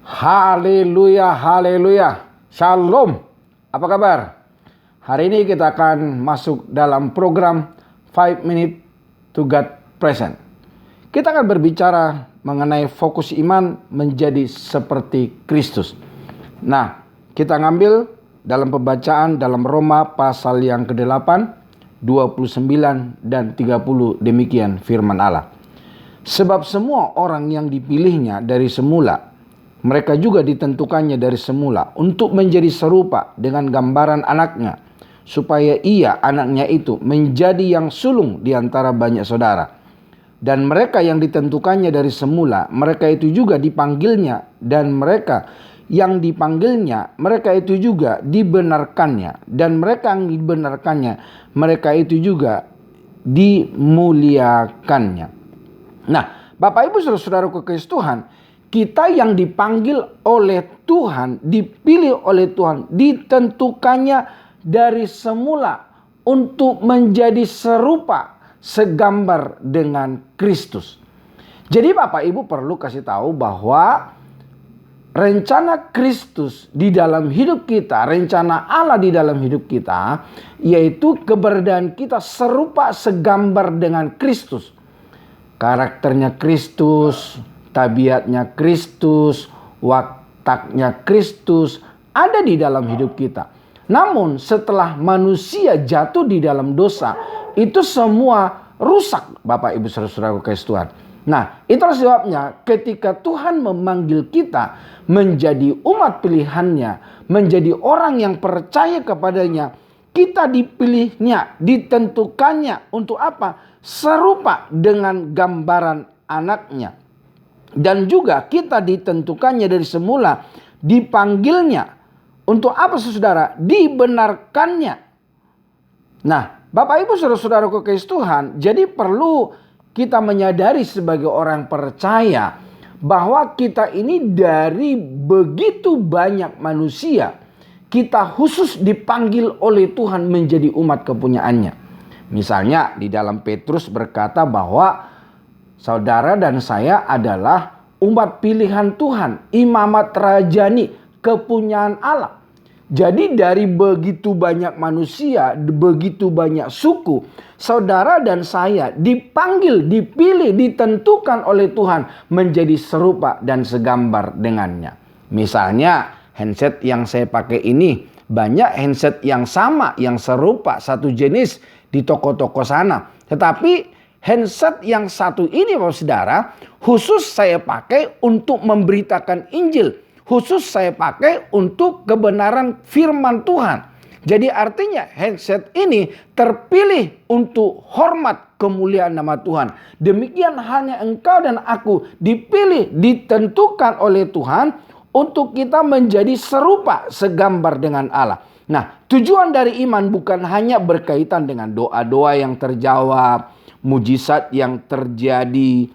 Haleluya, haleluya. Shalom. Apa kabar? Hari ini kita akan masuk dalam program 5 Minute to God Present. Kita akan berbicara mengenai fokus iman menjadi seperti Kristus. Nah, kita ngambil dalam pembacaan dalam Roma pasal yang ke-8, 29 dan 30, demikian firman Allah. Sebab semua orang yang dipilihnya dari semula, mereka juga ditentukannya dari semula untuk menjadi serupa dengan gambaran anaknya, supaya ia, anaknya itu, menjadi yang sulung di antara banyak saudara. Dan mereka yang ditentukannya dari semula, mereka itu juga dipanggilnya, dan mereka yang dipanggilnya, mereka itu juga dibenarkannya, dan mereka yang dibenarkannya, mereka itu juga dimuliakannya. Nah, Bapak Ibu saudara-saudaraku Kristus Tuhan, kita yang dipanggil oleh Tuhan, dipilih oleh Tuhan, ditentukannya dari semula untuk menjadi serupa, segambar dengan Kristus. Jadi Bapak Ibu perlu kasih tahu bahwa rencana Kristus di dalam hidup kita, rencana Allah di dalam hidup kita, yaitu keberadaan kita serupa, segambar dengan Kristus. Karakternya Kristus, tabiatnya Kristus, wataknya Kristus ada di dalam hidup kita. Namun setelah manusia jatuh di dalam dosa, itu semua rusak, Bapak Ibu saudara-saudaraku Kristus Tuhan. Nah, itulah sebabnya ketika Tuhan memanggil kita menjadi umat pilihannya, menjadi orang yang percaya kepadanya, kita dipilihnya, ditentukannya untuk apa? Serupa dengan gambaran anaknya. Dan juga kita ditentukannya dari semula, dipanggilnya. Untuk apa saudara? Dibenarkannya. Nah, Bapak Ibu saudara-saudaraku Kristus Tuhan, jadi perlu kita menyadari sebagai orang percaya bahwa kita ini dari begitu banyak manusia, kita khusus dipanggil oleh Tuhan menjadi umat kepunyaannya. Misalnya di dalam Petrus berkata bahwa saudara dan saya adalah umat pilihan Tuhan, imamat rajani, kepunyaan Allah. Jadi dari begitu banyak manusia, begitu banyak suku, saudara dan saya dipanggil, dipilih, ditentukan oleh Tuhan menjadi serupa dan segambar dengannya. Misalnya handset yang saya pakai ini, banyak handset yang sama, yang serupa, satu jenis di toko-toko sana. Tetapi handset yang satu ini Bapak Saudara, khusus saya pakai untuk memberitakan Injil. Khusus saya pakai untuk kebenaran firman Tuhan. Jadi artinya handset ini terpilih untuk hormat kemuliaan nama Tuhan. Demikian halnya engkau dan aku dipilih, ditentukan oleh Tuhan untuk kita menjadi serupa, segambar dengan Allah. Nah, tujuan dari iman bukan hanya berkaitan dengan doa-doa yang terjawab, mujizat yang terjadi,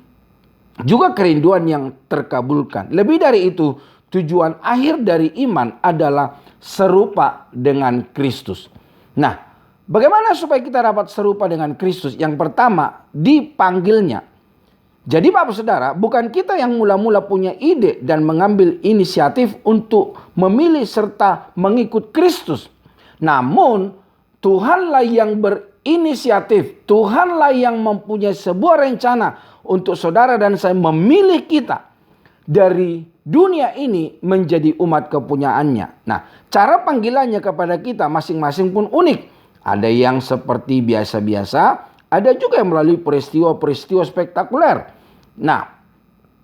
juga kerinduan yang terkabulkan. Lebih dari itu, tujuan akhir dari iman adalah serupa dengan Kristus. Nah, bagaimana supaya kita dapat serupa dengan Kristus? Yang pertama, dipanggilnya. Jadi Bapak Saudara, bukan kita yang mula-mula punya ide dan mengambil inisiatif untuk memilih serta mengikut Kristus. Namun, Tuhanlah yang berinisiatif. Tuhanlah yang mempunyai sebuah rencana untuk saudara dan saya memilih kita dari dunia ini menjadi umat kepunyaannya. Nah, cara panggilannya kepada kita masing-masing pun unik. Ada yang seperti biasa-biasa, ada juga yang melalui peristiwa-peristiwa spektakuler. Nah,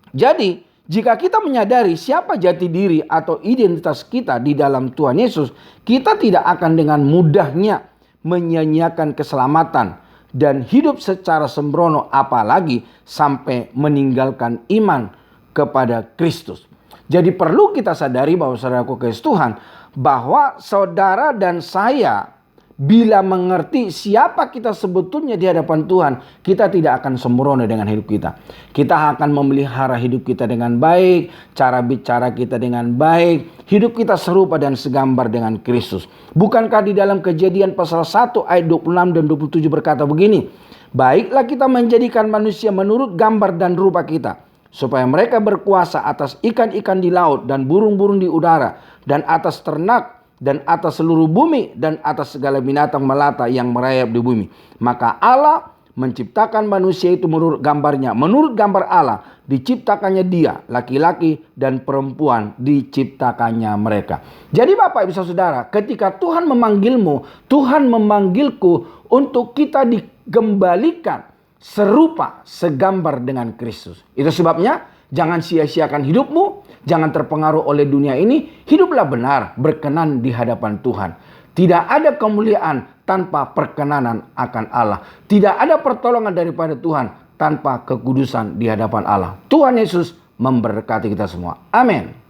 jadi jika kita menyadari siapa jati diri atau identitas kita di dalam Tuhan Yesus, kita tidak akan dengan mudahnya menyanyiakan keselamatan dan hidup secara sembrono, apalagi sampai meninggalkan iman kepada Kristus. Jadi perlu kita sadari bahwa saudaraku Kristus Tuhan, bahwa saudara dan saya bila mengerti siapa kita sebetulnya di hadapan Tuhan, kita tidak akan sembrono dengan hidup kita. Kita akan memelihara hidup kita dengan baik, cara bicara kita dengan baik, hidup kita serupa dan segambar dengan Kristus. Bukankah di dalam Kejadian pasal 1 ayat 26 dan 27 berkata begini, baiklah kita menjadikan manusia menurut gambar dan rupa kita, supaya mereka berkuasa atas ikan-ikan di laut dan burung-burung di udara, dan atas ternak, dan atas seluruh bumi, dan atas segala binatang melata yang merayap di bumi. Maka Allah menciptakan manusia itu menurut gambarnya. Menurut gambar Allah diciptakannya dia, laki-laki dan perempuan diciptakannya mereka. Jadi Bapak Ibu Saudara, ketika Tuhan memanggilmu, Tuhan memanggilku untuk kita dikembalikan serupa, segambar dengan Kristus. Itu sebabnya jangan sia-siakan hidupmu, jangan terpengaruh oleh dunia ini. Hiduplah benar, berkenan di hadapan Tuhan. Tidak ada kemuliaan tanpa perkenanan akan Allah. Tidak ada pertolongan daripada Tuhan tanpa kekudusan di hadapan Allah. Tuhan Yesus memberkati kita semua. Amin.